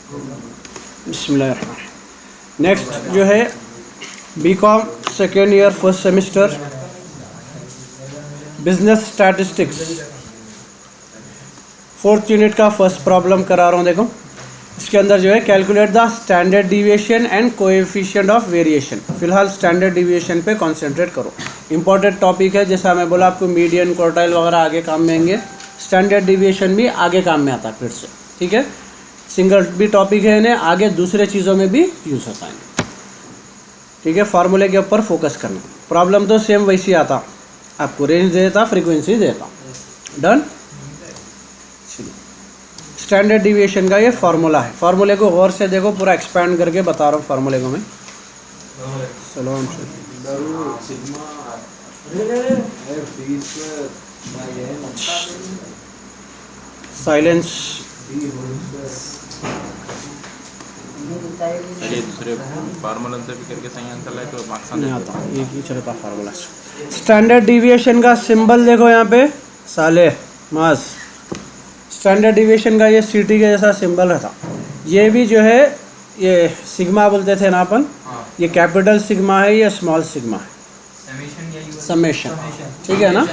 बिस्मिल्लाहिर्रहमानिर्रहीम। नेक्स्ट जो है BCom second year first semester business statistics fourth unit का फर्स्ट प्रॉब्लम करा रहा हूँ। देखो इसके अंदर जो है calculate the standard deviation and coefficient of variation. फिलहाल स्टैंडर्ड डिविएशन पे कंसंट्रेट करो, इंपॉर्टेंट टॉपिक है। जैसा मैं बोला आपको मीडियन क्वार्टाइल वगैरह आगे काम में आएंगे, स्टैंडर्ड डिविएशन भी आगे काम में आता है फिर से, ठीक है। सिंगल भी टॉपिक है, इन्हें आगे दूसरे चीज़ों में भी यूज़ होता है, ठीक है। फार्मूले के ऊपर फोकस करना। प्रॉब्लम तो सेम वैसे ही आता, आपको रेंज देता, फ्रीक्वेंसी देता, डन। स्टैंडर्ड डिविएशन का ये फार्मूला है। फार्मूले को गौर से देखो, पूरा एक्सपैंड करके बता रहा हूँ फार्मूले को मैं। सलाम साइलेंस। चलिए दूसरे फार्मूला से भी करके सही आंसर लाए तो मार्क्स नहीं आता, एक ही चलता फार्मूला। स्टैंडर्ड डिविएशन का सिंबल देखो यहाँ पे, साले मास। स्टैंडर्ड डिविएशन का ये सीटी के जैसा सिंबल रहता। ये भी जो है ये सिग्मा बोलते थे ना अपन, ये कैपिटल सिग्मा है, ये स्मॉल सिग्मा है, समेशन, ठीक है ना।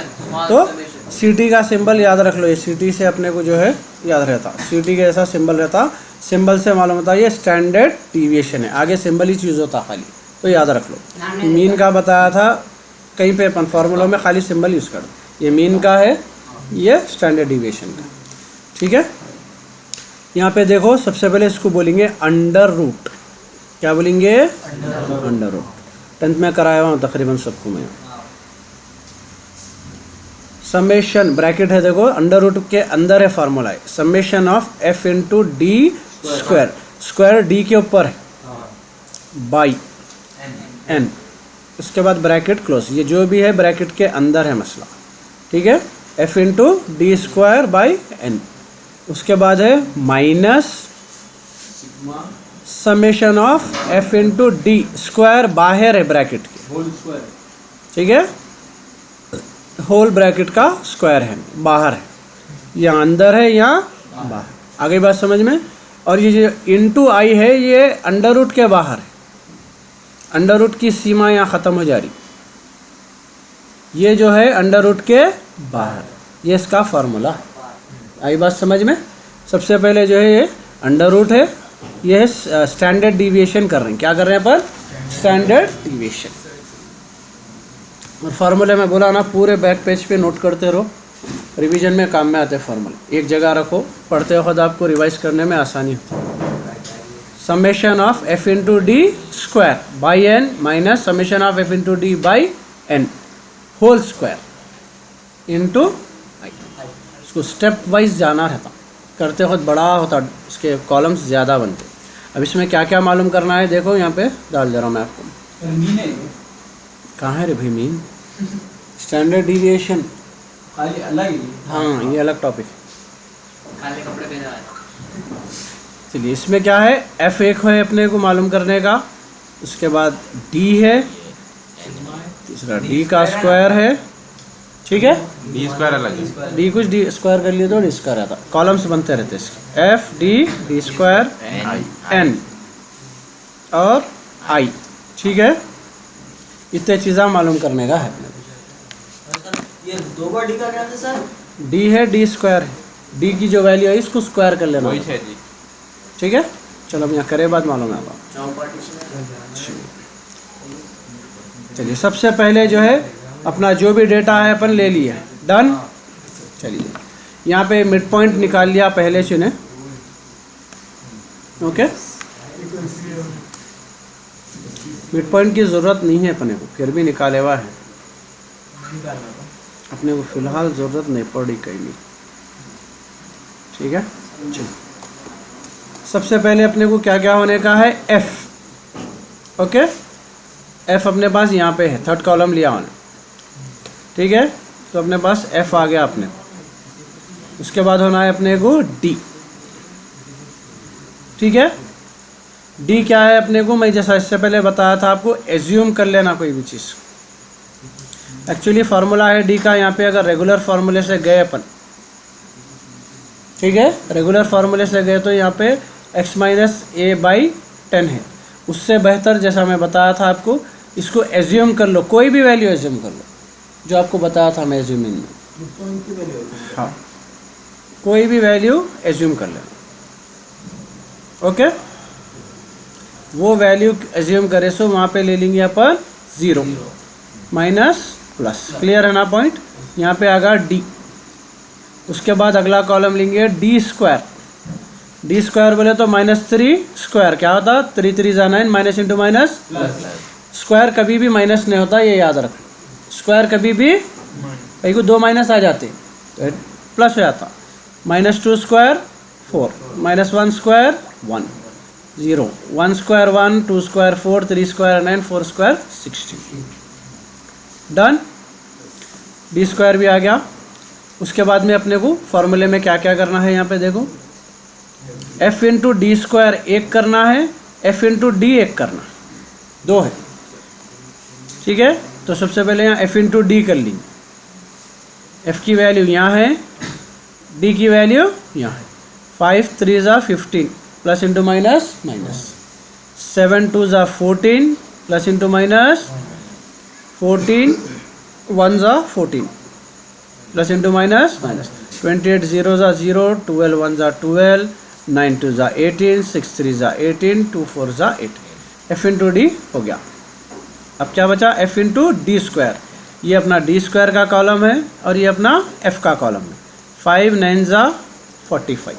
तो सीटी का सिंबल याद रख लो, ये सीटी से अपने को जो है याद रहता, सीटी के जैसा सिंबल रहता। सिंबल से मालूम होता है ये स्टैंडर्ड डिविएशन है, आगे सिंबल ही चीज़ होता खाली, तो याद रख लो। मीन का बताया था कहीं पे अपन फार्मूला में खाली सिंबल यूज़ कर, ये मीन का है, ये स्टैंडर्ड डिविएशन का, ठीक है। यहाँ पे देखो सबसे पहले इसको बोलेंगे अंडर रूट। क्या बोलेंगे? Under root. 10th में कराया हुआ तकरीबन सबको मैं। समेशन ब्रैकेट है, देखो अंडर रूट के अंदर है फार्मूला है, summation of f into d square. Square D के ऊपर है बाई एन, उसके बाद ब्रैकेट क्लोज। ये जो भी है ब्रैकेट के अंदर है मसला, ठीक है। F into d square by n, उसके बाद है minus summation of f into d square, बाहर है ब्रैकेट के, ठीक है। होल ब्रैकेट का स्क्वायर है, बाहर है, यहाँ अंदर है, यहाँ बाहर। आगे बात समझ में। और ये जो इंटू आई है ये अंडर रूट के बाहर है, अंडर रूट की सीमा यहाँ ख़त्म हो जा रही, ये जो है अंडर रूट के बाहर, ये इसका फार्मूला है। आई बात समझ में। सबसे पहले जो है ये अंडर रूट है, ये है स्टैंडर्ड डिविएशन कर रहे हैं। क्या कर रहे हैं अपन? Standard deviation. और फार्मूले में बोला ना, पूरे बैक पेज पे नोट करते रहो, रिवीजन में काम में आते हैं फार्मूले। एक जगह रखो, पढ़ते वक्त आपको रिवाइज करने में आसानी होती है। Summation of f into d square by n minus summation of f into d by n whole square into i. इसको स्टेप वाइज जाना रहता, करते वक्त बड़ा होता, इसके कॉलम्स ज़्यादा बनते। अब इसमें क्या क्या मालूम करना है देखो, यहाँ पे डाल दे रहा हूँ मैं आपको। कहाँ है रे भाई मीन? स्टैंडर्ड डिविएशन अलग, हाँ ये अलग टॉपिक है। काले कपड़े पहने वाला। चलिए इसमें क्या है, एफ एक है अपने को मालूम करने का, उसके बाद डी है, तीसरा डी का स्क्वायर है, ठीक है। डी स्क्वायर अलग है, डी कुछ डी स्क्वायर कर लिए तो डी स्क्वायर आता, कॉलम्स बनते रहते इसके, f d d square n और आई, ठीक है। इतने चीज़ें मालूम करने का है। ये दो बार डी का क्या था सर? डी है, डी स्क्वायर है, डी की जो वैल्यू है इसको स्क्वायर कर लेना, वही है जी, ठीक है। चलो अब यहाँ करे बाद मालूम है आपको। चलिए सबसे पहले जो है अपना जो भी डेटा है अपन ले लिया, डन। चलिए यहाँ पे मिड पॉइंट निकाल लिया पहले चुने, ओके। मिड पॉइंट की ज़रूरत नहीं है अपने को, फिर भी निकाले हुआ है अपने को, फिलहाल ज़रूरत नहीं पड़ी कहीं नहीं, ठीक है। चलिए सबसे पहले अपने को क्या क्या होने का है, एफ, ओके। एफ अपने पास यहाँ पे है, थर्ड कॉलम लिया हमने, ठीक है। तो अपने पास एफ आ गया अपने को। उसके बाद होना है अपने को डी, ठीक है। डी क्या है अपने को, मैं जैसा इससे पहले बताया था आपको, एज्यूम कर लेना कोई भी चीज़। एक्चुअली फार्मूला है डी का, यहाँ पे अगर रेगुलर फार्मूले से गए अपन, ठीक है, रेगुलर फार्मूले से गए तो यहाँ पे x माइनस ए बाई 10 है। उससे बेहतर जैसा मैं बताया था आपको, इसको एज्यूम कर लो, कोई भी वैल्यू एज्यूम कर लो जो आपको बताया था मैं एज्यूमिंग में। हाँ, कोई भी वैल्यू एज्यूम कर लेना। ओके, वो वैल्यू एज्यूम करे सो वहाँ पे ले लेंगे अपन 0 माइनस प्लस। क्लियर है ना पॉइंट? यहाँ पे आगा d। उसके बाद अगला कॉलम लेंगे d स्क्वायर। d स्क्वायर बोले तो -3 स्क्वायर क्या होता? 3 3 जा 9, माइनस इंटू माइनस। स्क्वायर कभी भी माइनस नहीं होता, ये याद रखो। स्क्वायर कभी भी कहीं को 2 माइनस आ जाते तो प्लस हो जाता। -2 square 4, -1 square 1, 0, 1 square 1, 2 square 4, 3 square 9, 4 square 16। Done. D square भी आ गया। उसके बाद में अपने को फॉर्मूले में क्या क्या करना है, यहाँ पे देखो, f इंटू डी स्क्वायर 1 करना है, f इंटू डी 1 करना है, 2 है। ठीक है, तो सबसे पहले यहाँ f इंटू डी कर लेंगे। f की वैल्यू यहाँ है, d की वैल्यू यहाँ है। 5 3 ज़ा 15 प्लस इंटू माइनस माइनस, 7 2 ज़ा 14 प्लस इंटू माइनस, 14 1 ज़ा 14 प्लस इंटू माइनस माइनस, 28 0 ज़ा 0, 12 1 ज़ा 12, 9 2 ज़ा 18, 6 3 ज़ा 18, 2 4 ज़ा 8। f इंटू डी हो गया। अब क्या बचा? f into d square. ये अपना डी स्क्वायर का कॉलम है और ये अपना f का कॉलम है। 5 9 ज़ा 45,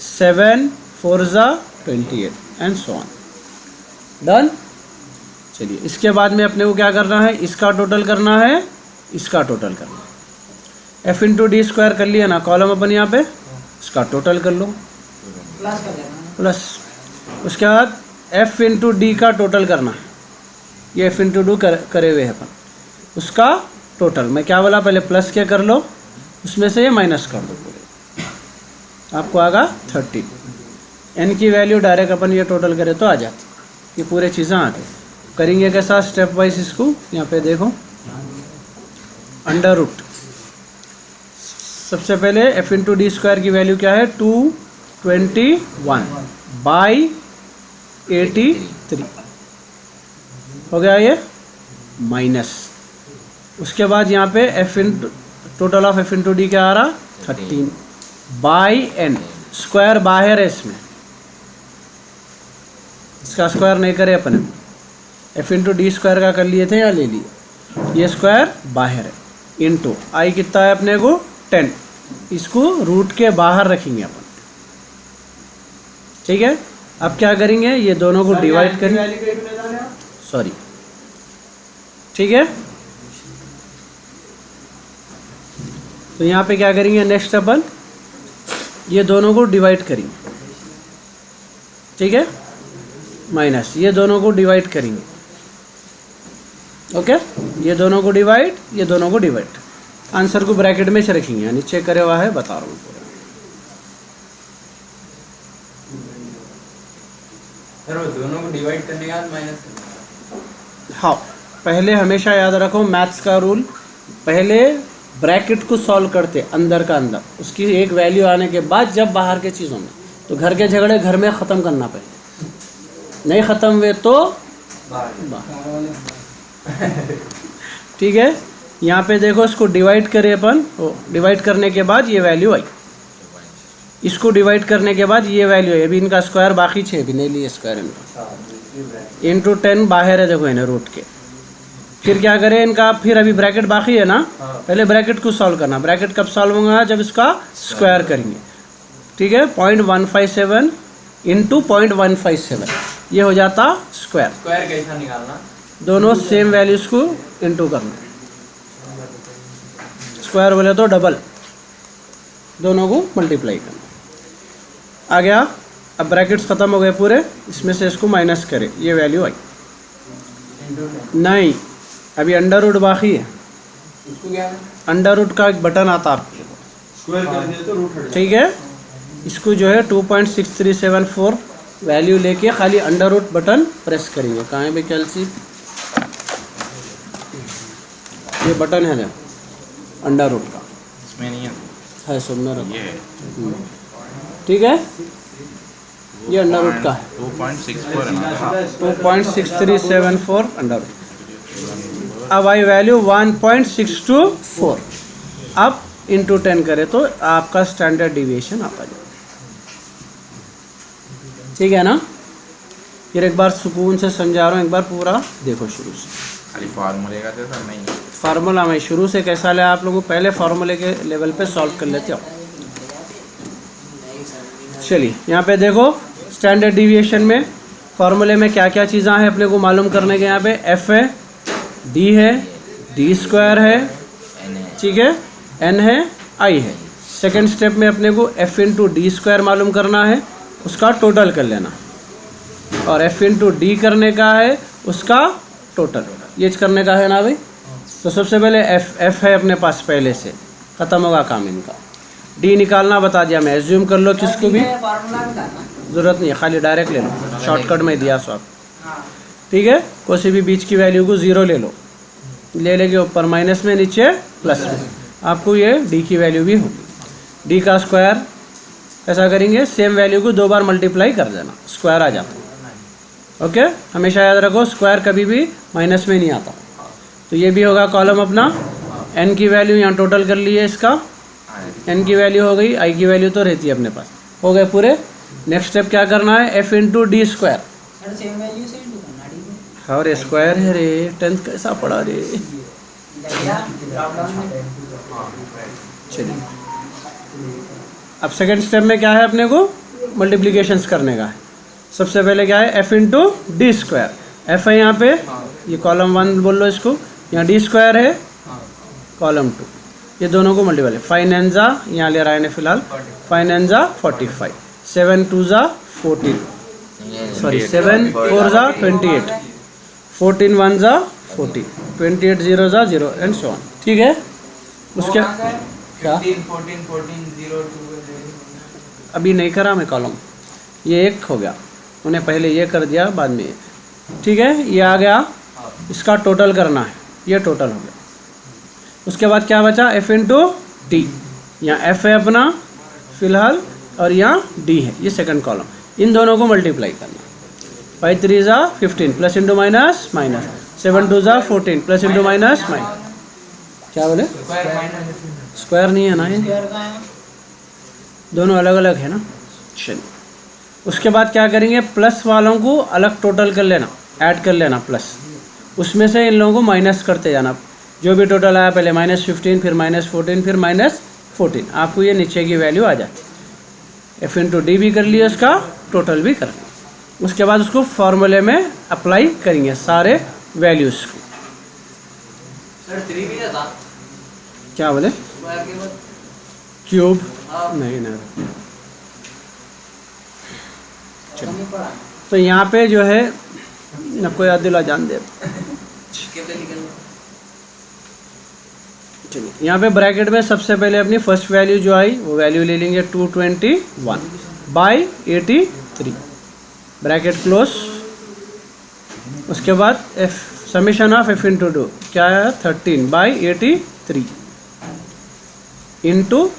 7 4 ज़ा 28 एंड सो ऑन। डन। चलिए, इसके बाद में अपने को क्या करना है? इसका टोटल करना है, इसका टोटल करना है। f इंटू डी स्क्वायर कर लिया ना कॉलम अपन यहाँ पे, इसका टोटल कर लो प्लस। उसके बाद f इंटू डी का टोटल करना है, ये f इंटू डी करे हुए हैं अपन, उसका टोटल। मैं क्या बोला पहले? प्लस के कर लो, उसमें से ये माइनस कर दो पूरे, आपको आगा 30। n की वैल्यू डायरेक्ट अपन ये टोटल करें तो आ जाती, ये पूरे चीज़ें आ गई। करेंगे कैसा? स्टेप वाइज इसको यहाँ पे देखो, अंडर रूट। सबसे पहले f इंटू डी स्क्वायर की वैल्यू क्या है? 221 बाई 83 हो गया ये, माइनस। उसके बाद यहाँ पे f into total of f into D क्या आ रहा? 13 बाई n। स्क्वायर बाहर है इसमें, इसका स्क्वायर नहीं करे अपन, f इंटू डी स्क्वायर का कर लिए थे या ले लिए, ये स्क्वायर बाहर है। इंटू आई कितना है अपने को? 10। इसको रूट के बाहर रखेंगे अपन। ठीक है, अब क्या करेंगे? ये दोनों को डिवाइड करेंगे, सॉरी। ठीक है, तो यहाँ पे क्या करेंगे? नेक्स्ट अपन ये दोनों को डिवाइड करेंगे। ठीक है, माइनस ये दोनों को डिवाइड करेंगे। ओके, ये दोनों को डिवाइड, ये दोनों को डिवाइड। आंसर को ब्रैकेट में से रखेंगे, यानी चेक करे हुआ है, बता रहा हूँ पूरा। सर वो दोनों को डिवाइड करने के बाद माइनस। हाँ, पहले हमेशा याद रखो मैथ्स का रूल, पहले ब्रैकेट को सॉल्व करते अंदर का अंदर, उसकी एक वैल्यू आने के बाद जब बाहर के चीज़ों में, तो घर के झगड़े घर में ख़त्म करना पड़ेगा, नहीं ख़त्म हुए तो बाहर। ठीक है, यहाँ पे देखो, इसको डिवाइड करें अपन, डिवाइड करने के बाद ये वैल्यू आई, इसको डिवाइड करने के बाद ये वैल्यू है। अभी इनका स्क्वायर बाकी 6 भी नहीं लिए स्क्वायर इनका, इंटू 10 बाहर है, देखो इन्हें रूट के। फिर क्या करें इनका? फिर अभी ब्रैकेट बाकी है ना, पहले ब्रैकेट को सॉल्व करना। ब्रैकेट कब सॉल्व होगा? जब इसका स्क्वायर करेंगे। ठीक है, 0.157 इंटू 0.157, ये हो जाता स्क्वायर। स्क्वायर कैसा निकालना? दोनों सेम वैल्यूज को इंटू करना, स्क्वायर बोले तो डबल, दोनों को मल्टीप्लाई करना। आ गया। अब ब्रैकेट्स ख़त्म हो गए पूरे, इसमें से इसको माइनस करें, ये वैल्यू आई। नहीं, अभी अंडर रूट बाकी है। उसको क्या है? अंडर रूट का एक बटन आता है आपके को, स्क्वायर कर दिया तो रूट हट ठीक है। इसको जो है 2.6374 वैल्यू लेके खाली अंडर रूट बटन प्रेस करेंगे। कहाँ है भाई कैल्सी? ये बटन है ना अंडर रूट का, इसमें नहीं है, है सुनना रखो, ये है। ठीक है। ये अंडर रूट का है 2.64 है ना 2.6374 अंडर रूट। अब आई वैल्यू 1.624, अब इंटू 10 करें तो आपका स्टैंडर्ड डिविएशन आता जाए। ठीक है ना? फिर एक बार सुकून से समझा रहा हूँ, एक बार पूरा देखो शुरू से। खाली फार्मूले का थे सर नहीं फार्मूला मैं शुरू से कैसा लिया आप लोगों को, पहले फार्मूले के लेवल पे सॉल्व कर लेते हो। चलिए यहाँ पे देखो स्टैंडर्ड डिविएशन में फार्मूले में क्या क्या चीज़ें हैं अपने को मालूम करने के। यहाँ पे एफ है, डी है, डी स्क्वायर है, ठीक है, एन है, आई है। सेकेंड स्टेप में अपने को एफ इंटू डी स्क्वायर मालूम करना है, उसका टोटल कर लेना, और एफ इंटू डी करने का है उसका टोटल, ये करने का है ना भाई। तो सबसे पहले एफ है अपने पास पहले से, ख़त्म होगा काम इनका। डी निकालना बता दिया मैं, एज्यूम कर लो किसको भी ज़रूरत नहीं है, खाली डायरेक्ट ले लो, शॉर्टकट में दिया सो आप। ठीक है, किसी भी बीच की वैल्यू को ज़ीरो ले लो, ले लेके ऊपर माइनस में, नीचे प्लस में, आपको ये डी की वैल्यू भी होगी। डी का स्क्वायर ऐसा करेंगे, सेम वैल्यू को 2 बार मल्टीप्लाई कर देना, स्क्वायर आ जाता है। ओके, हमेशा याद रखो स्क्वायर कभी भी माइनस में नहीं आता। तो ये भी होगा कॉलम अपना। एन की वैल्यू यहाँ टोटल कर ली है इसका, एन की वैल्यू हो गई, आई की वैल्यू तो रहती है अपने पास, हो गए पूरे। नेक्स्ट स्टेप क्या करना है, एफ इंटू डी स्क्वायर, और स्क्वायर है रे, 10th कैसा पढ़ा रे। चलिए अब सेकेंड स्टेप में क्या है अपने को, मल्टीप्लिकेशंस करने का है। सबसे पहले क्या है, f into d square, F है यहाँ पे, ये कॉलम 1 बोल लो इसको, यहाँ डी स्क्वायर है कॉलम 2, ये दोनों को मल्टीपल। 5 9 जा यहाँ ले रहा है फिलहाल, 5 9 जा 45, 7 2 जा 14, सॉरी 7 4 जा 28, 14 1 जा 14, 28 0 जा 0 एंड सो ऑन। ठीक है, उसके क्या 14 0 2 अभी नहीं करा मैं कॉलम, ये एक हो गया, उन्हें पहले ये कर दिया बाद में ये। ठीक है, ये आ गया, इसका टोटल करना है, ये टोटल हो गया। उसके बाद क्या बचा, एफ इंटू डी, यहाँ एफ है अपना फिलहाल और यहाँ डी है, ये सेकंड कॉलम, इन दोनों को मल्टीप्लाई करना। 5 3 जा 15 प्लस इंटू माइनस माइनस, 7 2 जा 14 प्लस इंटू माइनस माइनस, क्या बोले स्क्वायर नहीं है ना, ये दोनों अलग अलग है ना। चलिए उसके बाद क्या करेंगे, प्लस वालों को अलग टोटल कर लेना, ऐड कर लेना प्लस, उसमें से इन लोगों को माइनस करते जाना। जो भी टोटल आया पहले -15, फिर -14, फिर -14, आपको ये नीचे की वैल्यू आ जाती। एफ इंटू डी भी कर लिया, उसका टोटल भी कर लिया। उसके बाद उसको फॉर्मूले में अप्लाई करेंगे सारे वैल्यूज़ को। सर 3 भी था क्या बोले, स्क्वायर के बाद क्यूब नहीं ना। नहीं पड़ा तो यहाँ पे जो है न कोई अदिला जान दे। कितने निकल चलिए यहाँ पे ब्रैकेट में सबसे पहले अपनी फर्स्ट वैल्यू जो आई वो वैल्यू ले लेंगे 221/83, ब्रैकेट क्लोज। उसके बाद F summation of f into do क्या है 13/83 इंटू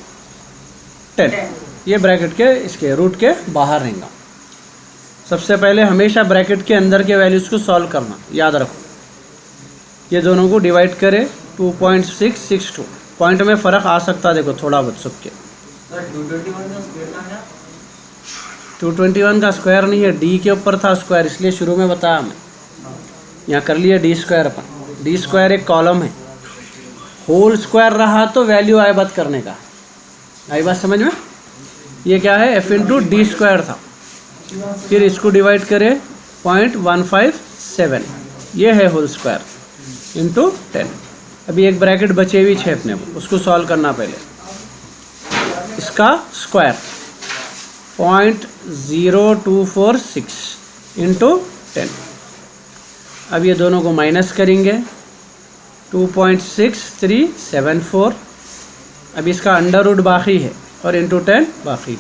10, ये ब्रैकेट के इसके रूट के बाहर रहेगा। सबसे पहले हमेशा ब्रैकेट के अंदर के वैल्यूज़ को सॉल्व करना, याद रखो। ये दोनों को डिवाइड करें 2.662, पॉइंट में फ़र्क आ सकता है, देखो थोड़ा बहुत सबके। सर 221 का स्क्वायर था क्या? 221 का स्क्वायर नहीं है, डी के ऊपर था स्क्वायर, इसलिए शुरू में बताया मैं। यहाँ कर लिया D square upon, D square एक कॉलम है, होल स्क्वायर रहा तो वैल्यू आए बात करने का, आई बात समझ में। ये क्या है, एफ इंटू डी स्क्वायर था, फिर इसको डिवाइड करें 0.157, ये है होल स्क्वायर इंटू 10। अभी एक ब्रैकेट बचे हुई 6 अपने को, उसको सॉल्व करना पहले। इसका स्क्वायर 0.0246 इंटू 10। अब ये दोनों को माइनस करेंगे 2.6374। अब इसका अंडर रूट बाकी है और इंटू 10 बाकी।